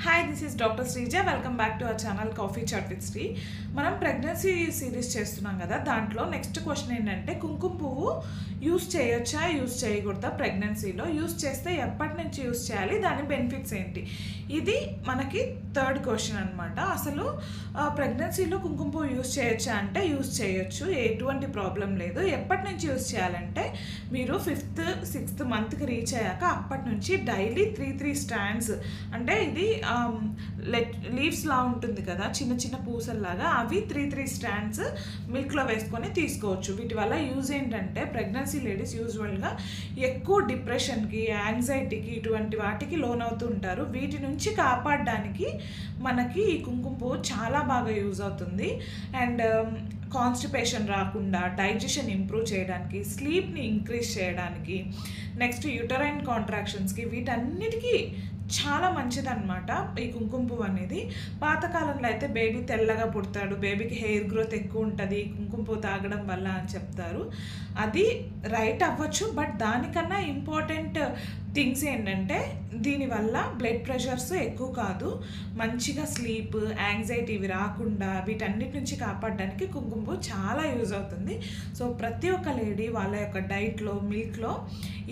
Hi, this is doctor Sreeja. Welcome back to our channel coffee chat with Sri. మనం pregnancy series చేస్తున్నాం కదా, దాంట్లో next question ఏంటంటే కుంకుమ పువ్వు యూస్ చేయొచ్చా, యూస్ చేయకూడదా? ప్రెగ్నెన్సీలో యూస్ చేస్తే ఎప్పటి నుంచి యూస్ చేయాలి, దాని బెనిఫిట్స్ ఏంటి? ఇది మనకి థర్డ్ క్వశ్చన్ అనమాట. అసలు ప్రెగ్నెన్సీలో కుంకుమ పువ్వు యూస్ చేయొచ్చా అంటే యూస్ చేయొచ్చు, ఎటువంటి ప్రాబ్లం లేదు. ఎప్పటి నుంచి యూస్ చేయాలంటే మీరు 5th 6th మంత్కి రీచ్ అయ్యాక అప్పటి నుంచి డైలీ 3 స్టాండ్స్, అంటే ఇది లీవ్స్ లా ఉంటుంది కదా, చిన్న చిన్న పూసల్లాగా, అవి 3 స్టాండ్స్ మిల్క్లో వేసుకొని తీసుకోవచ్చు. వీటి వల్ల యూజ్ ఏంటంటే ప్రెగ్నెన్సీ లేడీస్ యూజువల్గా ఎక్కువ డిప్రెషన్కి, యాంగ్జైటీకి, ఇటువంటి వాటికి లోన్ అవుతూ ఉంటారు. వీటి నుంచి కాపాడడానికి మనకి ఈ కుంకుమ పువ్వు చాలా బాగా యూజ్ అవుతుంది. అండ్ కాన్స్టిపేషన్ రాకుండా, డైజెషన్ ఇంప్రూవ్ చేయడానికి, స్లీప్ని ఇంక్రీజ్ చేయడానికి, నెక్స్ట్ యూటరైన్ కాంట్రాక్షన్స్కి, వీటన్నిటికీ చాలా మంచిదన్నమాట ఈ కుంకుమ పువ్వు అనేది. పాతకాలంలో అయితే బేబీ తెల్లగా పుడతాడు, బేబీకి హెయిర్ గ్రోత్ ఎక్కువ ఉంటుంది కుంకుమ పువ్వు తాగడం వల్ల అని చెప్తారు. అది రైట్ అవ్వచ్చు, బట్ దానికన్నా ఇంపార్టెంట్ థింగ్స్ ఏంటంటే దీనివల్ల బ్లడ్ ప్రెషర్స్ ఎక్కువ కాదు, మంచిగా స్లీప్, యాంగ్జైటీ ఇవి రాకుండా వీటన్నిటి నుంచి కాపాడడానికి కుంకుమ పువ్వు చాలా యూజ్ అవుతుంది. సో ప్రతి ఒక్క లేడీ వాళ్ళ యొక్క డైట్లో, మిల్క్లో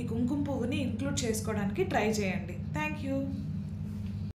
ఈ కుంకుమ పువ్వుని ఇంక్లూడ్ చేసుకోవడానికి ట్రై చేయండి. Thank you.